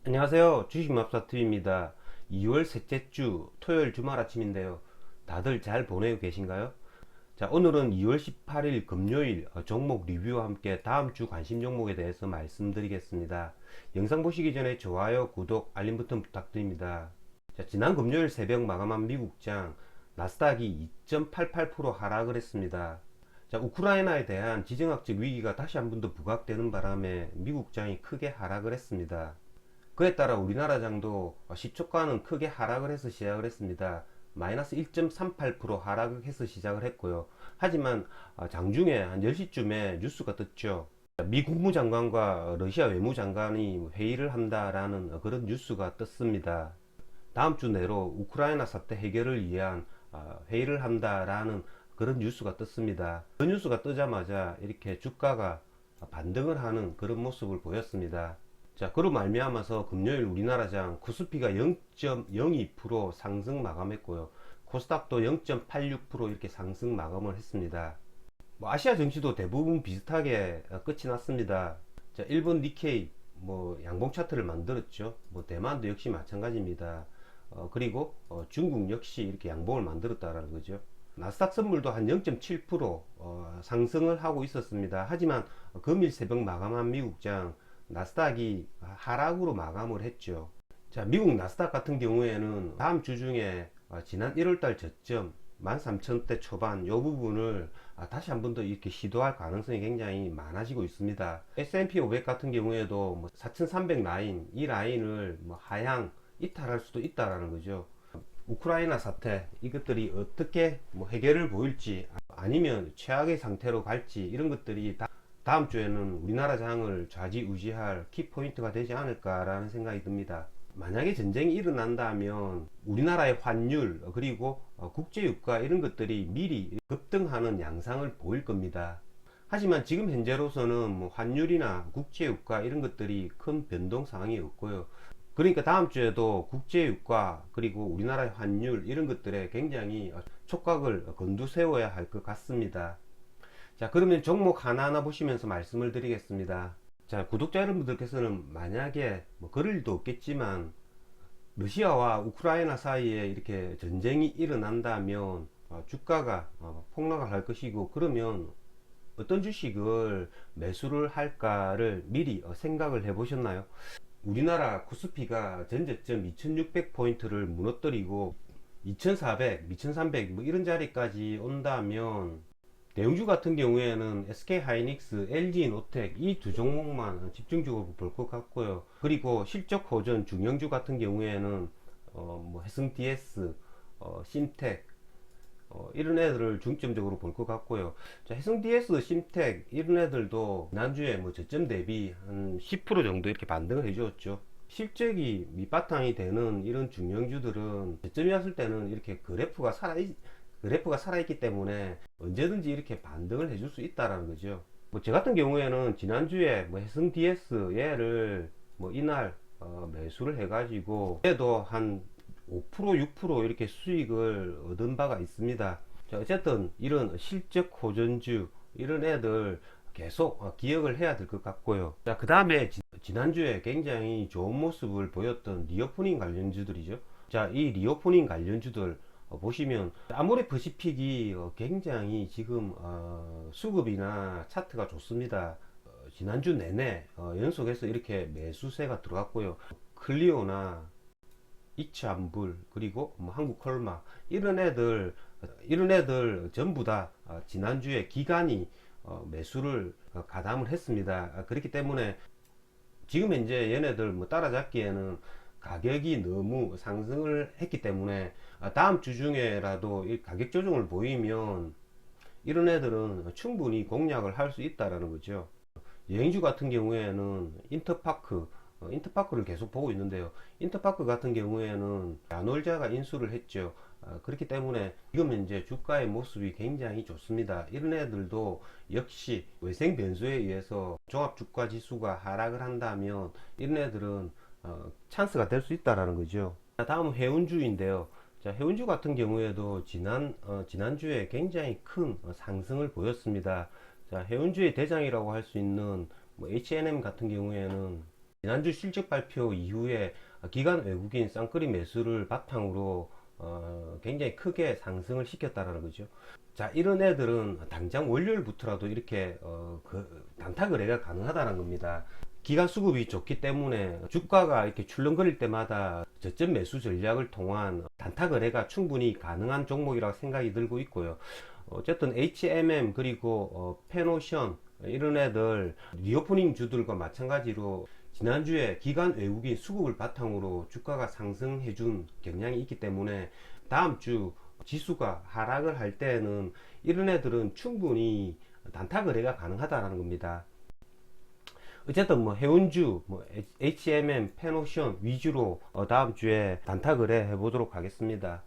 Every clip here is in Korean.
안녕하세요. 주식맘사TV입니다. 2월 셋째 주 토요일 주말 아침인데요. 다들 잘 보내고 계신가요? 자, 오늘은 2월 18일 금요일 종목 리뷰와 함께 다음 주 관심 종목에 대해서 말씀드리겠습니다. 영상 보시기 전에 좋아요, 구독, 알림 버튼 부탁드립니다. 자, 지난 금요일 새벽 마감한 미국장 나스닥이 2.88% 하락을 했습니다. 자, 우크라이나에 대한 지정학적 위기가 다시 한 번 더 부각되는 바람에 미국장이 크게 하락을 했습니다. 그에 따라 우리나라 장도 시초가는 크게 하락을 해서 시작을 했습니다. 마이너스 1.38% 하락을 해서 시작을 했고요. 하지만 장중에 한 10시쯤에 뉴스가 떴죠. 미 국무장관과 러시아 외무장관이 회의를 한다라는 그런 뉴스가 떴습니다. 다음 주 내로 우크라이나 사태 해결을 위한 회의를 한다라는 그런 뉴스가 떴습니다. 그 뉴스가 뜨자마자 이렇게 주가가 반등을 하는 그런 모습을 보였습니다. 자, 그로 말미암아서 금요일 우리나라장 코스피가 0.02% 상승 마감했고요. 코스닥도 0.86% 이렇게 상승 마감을 했습니다. 아시아 증시도 대부분 비슷하게 끝이 났습니다. 자, 일본 니케이 양봉 차트를 만들었죠. 대만도 역시 마찬가지입니다. 그리고 중국 역시 이렇게 양봉을 만들었다라는 거죠. 나스닥 선물도 한 0.7% 상승을 하고 있었습니다. 하지만 금일 새벽 마감한 미국장 나스닥이 하락으로 마감을 했죠. 자, 미국 나스닥 같은 경우에는 다음 주 중에 지난 1월달 저점 13,000대 초반 이 부분을 다시 한 번 더 이렇게 시도할 가능성이 굉장히 많아지고 있습니다. S&P 500 같은 경우에도 4,300 라인 이 라인을 하향 이탈할 수도 있다라는 거죠. 우크라이나 사태 이것들이 어떻게 해결을 보일지 아니면 최악의 상태로 갈지 이런 것들이 다음 주에는 우리나라 장을 좌지우지할 키포인트가 되지 않을까라는 생각이 듭니다. 만약에 전쟁이 일어난다면 우리나라의 환율 그리고 국제유가 이런 것들이 미리 급등하는 양상을 보일 겁니다. 하지만 지금 현재로서는 환율이나 국제유가 이런 것들이 큰 변동 사항이 없고요. 그러니까 다음 주에도 국제유가 그리고 우리나라의 환율 이런 것들에 굉장히 촉각을 곤두세워야 할 것 같습니다. 자, 그러면 종목 하나하나 보시면서 말씀을 드리겠습니다. 자, 구독자 여러분들께서는 만약에 그럴 일도 없겠지만 러시아와 우크라이나 사이에 이렇게 전쟁이 일어난다면 주가가 폭락을 할 것이고, 그러면 어떤 주식을 매수를 할까를 미리 생각을 해 보셨나요? 우리나라 코스피가 전저점 2600포인트를 무너뜨리고 2400, 2300 이런 자리까지 온다면 대형주 같은 경우에는 SK하이닉스, LG노텍 이 두 종목만 집중적으로 볼 것 같고요. 그리고 실적 호전 중형주 같은 경우에는 해승DS, 신텍 이런 애들을 중점적으로 볼 것 같고요. 자, 해승DS, 신텍 이런 애들도 지난주에 저점 대비 한 10% 정도 이렇게 반등을 해주었죠. 실적이 밑바탕이 되는 이런 중형주들은 저점이 왔을 때는 이렇게 그래프가 살아있기 때문에 언제든지 이렇게 반등을 해줄 수 있다라는 거죠. 저 같은 경우에는 지난주에 해성 DS 얘를 이날 매수를 해가지고 얘도 한 5% 6% 이렇게 수익을 얻은 바가 있습니다. 자, 어쨌든 이런 실적 호전주 이런 애들 계속 기억을 해야 될 것 같고요. 자, 그 다음에 지난주에 굉장히 좋은 모습을 보였던 리오프닝 관련주들이죠. 자, 이 리오프닝 관련주들 보시면 아모레퍼시픽이 굉장히 지금 수급이나 차트가 좋습니다. 지난주 내내 연속해서 이렇게 매수세가 들어갔고요. 클리오나 이츠안불 그리고 한국컬마 이런 애들 전부 다 지난주에 기간이 매수를 가담을 했습니다. 그렇기 때문에 지금 현재 얘네들 따라잡기에는 가격이 너무 상승을 했기 때문에 다음 주 중에라도 이 가격 조정을 보이면 이런 애들은 충분히 공략을 할 수 있다라는 거죠. 여행주 같은 경우에는 인터파크를 계속 보고 있는데요. 인터파크 같은 경우에는 야놀자가 인수를 했죠. 그렇기 때문에 지금 현재 주가의 모습이 굉장히 좋습니다. 이런 애들도 역시 외생 변수에 의해서 종합주가 지수가 하락을 한다면 이런 애들은 찬스가 될 수 있다라는 거죠. 다음은 해운주인데요. 자, 해운주 같은 경우에도 지난주에 굉장히 큰 상승을 보였습니다. 자, 해운주의 대장이라고 할 수 있는 H&M 같은 경우에는 지난주 실적 발표 이후에 기관 외국인 쌍끌이 매수를 바탕으로 굉장히 크게 상승을 시켰다라는 거죠. 자, 이런 애들은 당장 월요일부터라도 이렇게 단타 거래가 가능하다는 겁니다. 기간 수급이 좋기 때문에 주가가 이렇게 출렁거릴 때마다 저점 매수 전략을 통한 단타 거래가 충분히 가능한 종목이라고 생각이 들고 있고요. 어쨌든 HMM 그리고 페노션 이런 애들 리오프닝 주들과 마찬가지로 지난주에 기관 외국인 수급을 바탕으로 주가가 상승해 준 경향이 있기 때문에 다음 주 지수가 하락을 할 때는 이런 애들은 충분히 단타 거래가 가능하다는 겁니다. 어쨌든 뭐 해운주, 뭐 HMM, 페노션 위주로 다음 주에 단타 거래 해보도록 하겠습니다.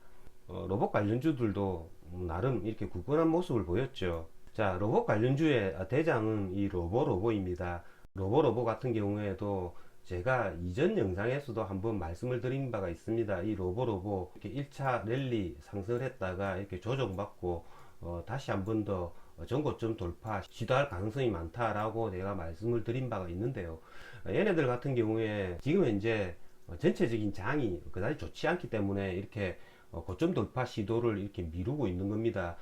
로봇 관련주들도 나름 이렇게 굳건한 모습을 보였죠. 자, 로봇 관련주의 대장은 이 로보로보입니다. 로보로보 같은 경우에도 제가 이전 영상에서도 한번 말씀을 드린 바가 있습니다. 이 로보로보 이렇게 1차 랠리 상승을 했다가 이렇게 조정받고 다시 한번 더 전고점 돌파 시도할 가능성이 많다라고 내가 말씀을 드린 바가 있는데요. 얘네들 같은 경우에 지금 현재 전체적인 장이 그다지 좋지 않기 때문에 이렇게 고점 돌파 시도를 이렇게 미루고 있는 겁니다.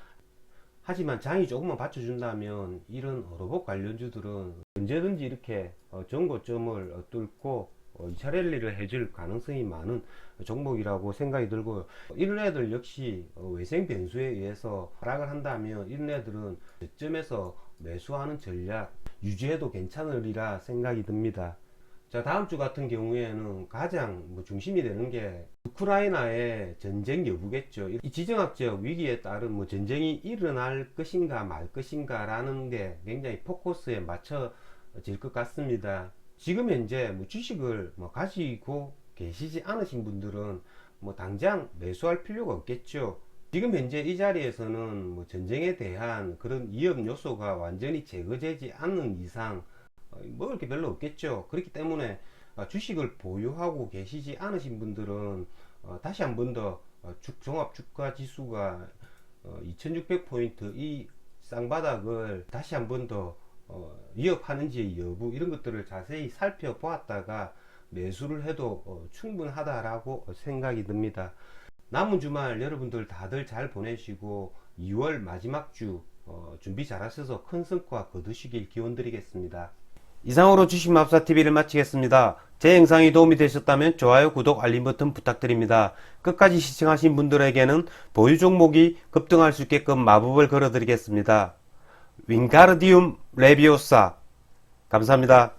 하지만 장이 조금만 받쳐준다면 이런 로봇 관련주들은 언제든지 이렇게 전고점을 뚫고 2차 랠리를 해줄 가능성이 많은 종목이라고 생각이 들고요. 이런 애들 역시 외생 변수에 의해서 하락을 한다면 이런 애들은 저점에서 매수하는 전략 유지해도 괜찮으리라 생각이 듭니다. 자, 다음 주 같은 경우에는 가장 중심이 되는 게 우크라이나의 전쟁 여부겠죠. 이 지정학적 위기에 따른 전쟁이 일어날 것인가 말 것인가 라는 게 굉장히 포커스에 맞춰질 것 같습니다. 지금 현재 주식을 가지고 계시지 않으신 분들은 당장 매수할 필요가 없겠죠. 지금 현재 이 자리에서는 전쟁에 대한 그런 위험 요소가 완전히 제거되지 않는 이상 먹을 게 별로 없겠죠. 그렇기 때문에 주식을 보유하고 계시지 않으신 분들은 다시 한 번 더 종합주가지수가 2600포인트 이 쌍바닥을 다시 한 번 더 위협하는지 여부 이런 것들을 자세히 살펴보았다가 매수를 해도 충분하다라고 생각이 듭니다. 남은 주말 여러분들 다들 잘 보내시고 2월 마지막 주 준비 잘 하셔서 큰 성과 거두시길 기원 드리겠습니다. 이상으로 주식마법사TV를 마치겠습니다. 제 영상이 도움이 되셨다면 좋아요, 구독, 알림 버튼 부탁드립니다. 끝까지 시청하신 분들에게는 보유 종목이 급등할 수 있게끔 마법을 걸어드리겠습니다. 윙가르디움 레비오사 감사합니다.